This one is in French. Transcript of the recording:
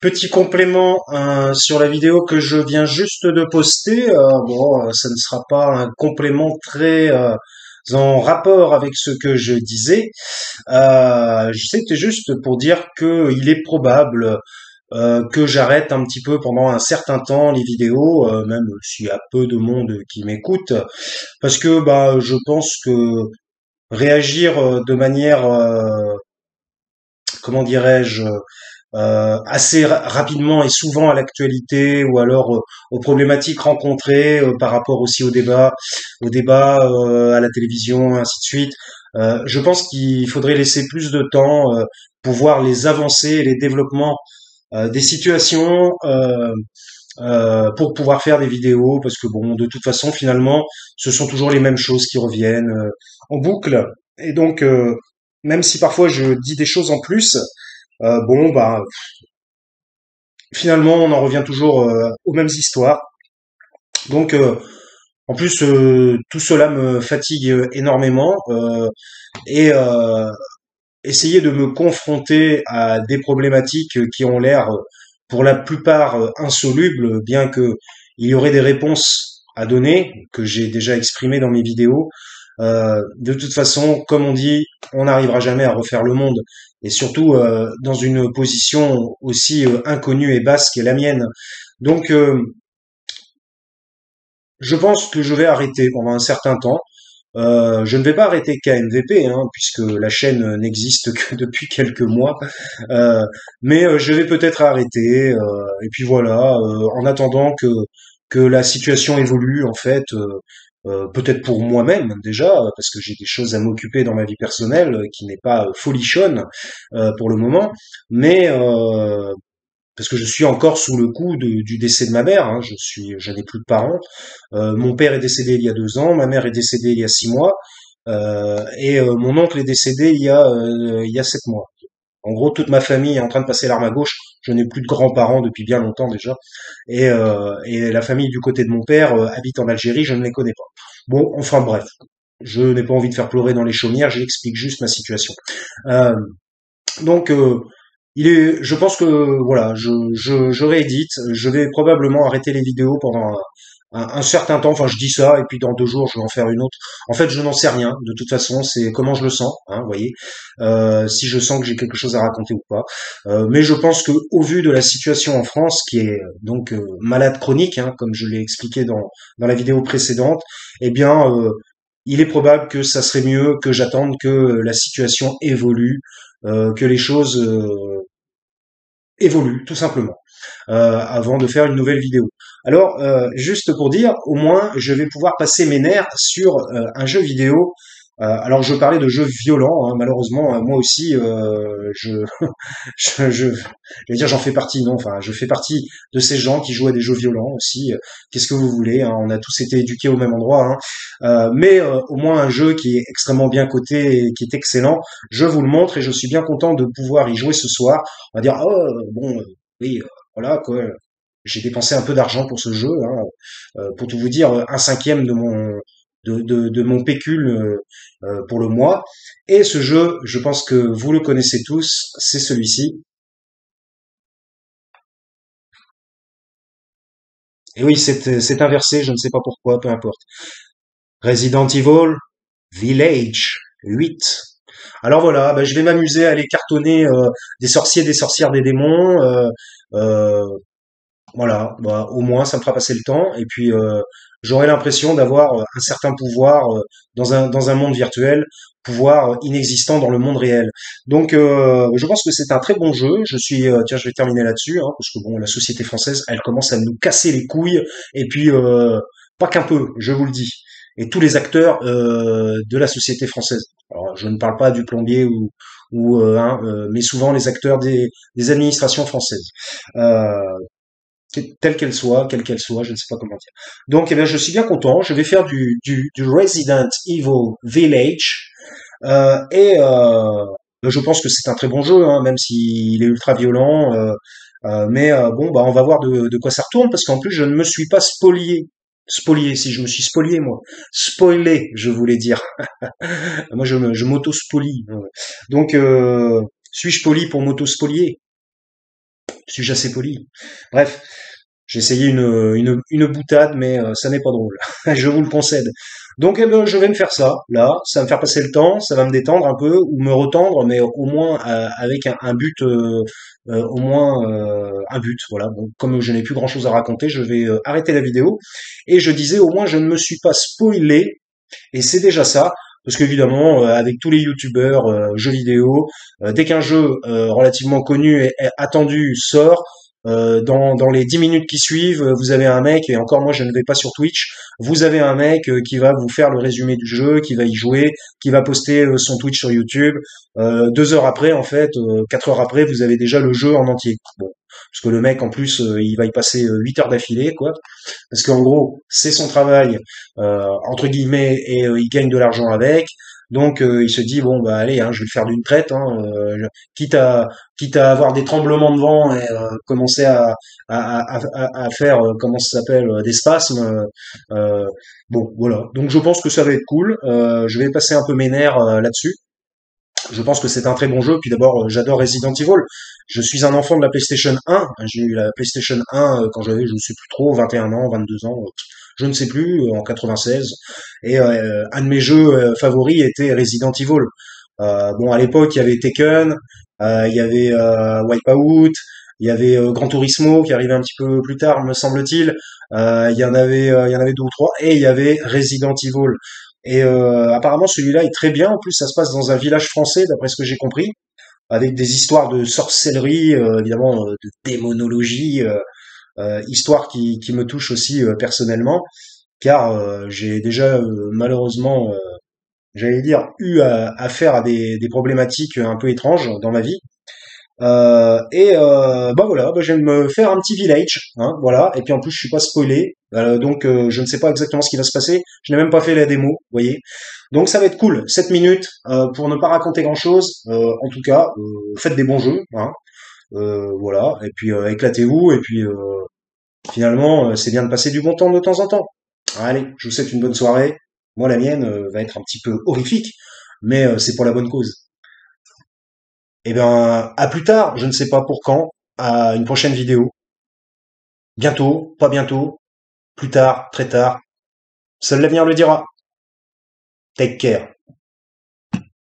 Petit complément sur la vidéo que je viens juste de poster. Ça ne sera pas un complément très en rapport avec ce que je disais. C'était juste pour dire que il est probable que j'arrête un petit peu pendant un certain temps les vidéos, même s'il y a peu de monde qui m'écoute, parce que je pense que réagir de manière, comment dirais-je, assez rapidement et souvent à l'actualité ou alors aux problématiques rencontrées par rapport aussi au débat à la télévision, ainsi de suite. Je pense qu'il faudrait laisser plus de temps pour voir les avancées et les développements des situations pour pouvoir faire des vidéos parce que bon, de toute façon, finalement, ce sont toujours les mêmes choses qui reviennent en boucle. Et donc, même si parfois je dis des choses en plus, finalement, on en revient toujours aux mêmes histoires. Donc, en plus, tout cela me fatigue énormément et essayer de me confronter à des problématiques qui ont l'air, pour la plupart, insolubles, bien que il y aurait des réponses à donner que j'ai déjà exprimées dans mes vidéos. De toute façon, comme on dit, on n'arrivera jamais à refaire le monde, et surtout dans une position aussi inconnue et basse qu'est la mienne. Donc, je pense que je vais arrêter pendant un certain temps. Je ne vais pas arrêter KMVP, hein, puisque la chaîne n'existe que depuis quelques mois. Euh, mais je vais peut-être arrêter. Et puis voilà, en attendant que la situation évolue, en fait, peut-être pour moi-même déjà, parce que j'ai des choses à m'occuper dans ma vie personnelle qui n'est pas folichonne pour le moment. Mais parce que je suis encore sous le coup du décès de ma mère, hein. Je n'ai plus de parents. Mon père est décédé il y a 2 ans, ma mère est décédée il y a 6 mois, et mon oncle est décédé il y a 7 mois. En gros, toute ma famille est en train de passer l'arme à gauche. Je n'ai plus de grands-parents depuis bien longtemps déjà, et la famille du côté de mon père habite en Algérie. Je ne les connais pas. Bon, enfin bref, je n'ai pas envie de faire pleurer dans les chaumières. J'explique juste ma situation. Euh, donc, je pense que voilà, je réédite. Je vais probablement arrêter les vidéos pendant un certain temps. Enfin, je dis ça et puis dans 2 jours, je vais en faire une autre. En fait, je n'en sais rien. De toute façon, c'est comment je le sens, hein, vous voyez. Si je sens que j'ai quelque chose à raconter ou pas. Mais je pense que au vu de la situation en France, qui est donc malade chronique, hein, comme je l'ai expliqué dans la vidéo précédente, eh bien, il est probable que ça serait mieux que j'attende que la situation évolue, que les choses évoluent tout simplement, avant de faire une nouvelle vidéo. Alors, juste pour dire, au moins, je vais pouvoir passer mes nerfs sur un jeu vidéo. Alors, je parlais de jeux violents, hein, malheureusement, moi aussi, je vais dire, j'en fais partie, non, enfin, je fais partie de ces gens qui jouent à des jeux violents aussi. Qu'est-ce que vous voulez, hein, on a tous été éduqués au même endroit, hein. Mais au moins un jeu qui est extrêmement bien coté et qui est excellent, je vous le montre et je suis bien content de pouvoir y jouer ce soir. On va dire, oh, bon, oui, voilà, quoi. J'ai dépensé un peu d'argent pour ce jeu, hein. Pour tout vous dire, un cinquième de mon pécule pour le mois. Et ce jeu, je pense que vous le connaissez tous, c'est celui-ci. Et oui, c'est inversé, je ne sais pas pourquoi, peu importe. Resident Evil Village 8. Alors voilà, je vais m'amuser à aller cartonner des sorciers, des sorcières, des démons. Euh, Voilà, au moins ça me fera passer le temps et puis j'aurai l'impression d'avoir un certain pouvoir dans un monde virtuel, pouvoir inexistant dans le monde réel. Donc je pense que c'est un très bon jeu. Tiens, je vais terminer là-dessus, hein, parce que bon, la société française, elle commence à nous casser les couilles et puis pas qu'un peu, je vous le dis. Et tous les acteurs de la société française. Alors, je ne parle pas du plombier mais souvent les acteurs des administrations françaises. Euh, telle qu'elle soit, quelle qu'elle soit, je ne sais pas comment dire. Donc, eh bien, je suis bien content. Je vais faire du Resident Evil Village. Je pense que c'est un très bon jeu, hein, même s'il est ultra violent. Mais bon, on va voir de quoi ça retourne, parce qu'en plus, je ne me suis pas spolié. Spolié, si je me suis spolié, moi. Spoilé, je voulais dire. Moi, je m'auto-spolie. Donc, suis-je poli pour m'auto-spolier? Suis-je assez poli? Bref, j'ai essayé une boutade, mais ça n'est pas drôle. Je vous le concède. Donc, eh ben, je vais me faire ça, là. Ça va me faire passer le temps, ça va me détendre un peu, ou me retendre, mais au moins avec un but, au moins un but. Voilà. Donc, comme je n'ai plus grand-chose à raconter, je vais arrêter la vidéo. Et je disais, au moins, je ne me suis pas spoilé, et c'est déjà ça. Parce qu'évidemment, avec tous les youtubeurs jeux vidéo, dès qu'un jeu relativement connu et attendu sort, dans les 10 minutes qui suivent, vous avez un mec, et encore moi je ne vais pas sur Twitch, vous avez un mec qui va vous faire le résumé du jeu, qui va y jouer, qui va poster son Twitch sur YouTube. 2 heures après, en fait, 4 heures après, vous avez déjà le jeu en entier. Bon, parce que le mec, en plus, il va y passer 8 heures d'affilée, quoi. Parce qu'en gros, c'est son travail, entre guillemets, et il gagne de l'argent avec. Donc il se dit bon bah allez, hein, je vais le faire d'une traite, hein, quitte à quitte à avoir des tremblements de vent et commencer à faire comment ça s'appelle des spasmes. Euh, bon voilà. Donc je pense que ça va être cool. Je vais passer un peu mes nerfs là-dessus. Je pense que c'est un très bon jeu. Puis d'abord, j'adore Resident Evil. Je suis un enfant de la PlayStation 1. J'ai eu la PlayStation 1 quand j'avais, je ne sais plus trop, 21 ans, 22 ans, je ne sais plus, en 96. Et un de mes jeux favoris était Resident Evil. Bon, à l'époque, il y avait Tekken, il y avait Wipeout, il y avait Gran Turismo qui arrivait un petit peu plus tard, me semble-t-il. Il y en avait deux ou trois, et il y avait Resident Evil. Et apparemment, celui-là est très bien. En plus, ça se passe dans un village français, d'après ce que j'ai compris, avec des histoires de sorcellerie, évidemment, de démonologie, histoire qui me touche aussi personnellement, car j'ai déjà malheureusement, j'allais dire, eu affaire à des problématiques un peu étranges dans ma vie. Bah voilà, bah, je vais me faire un petit village, hein, voilà. Et puis en plus, je suis pas spoilé, donc je ne sais pas exactement ce qui va se passer. Je n'ai même pas fait la démo, vous voyez. Donc ça va être cool. 7 minutes pour ne pas raconter grand-chose. En tout cas, faites des bons jeux, hein. Voilà. Et puis éclatez-vous. Et puis finalement, c'est bien de passer du bon temps de temps en temps. Allez, je vous souhaite une bonne soirée. Moi, la mienne va être un petit peu horrifique, mais c'est pour la bonne cause. Eh bien, à plus tard, je ne sais pas pour quand, à une prochaine vidéo. Bientôt, pas bientôt, plus tard, très tard. Seul l'avenir le dira. Take care.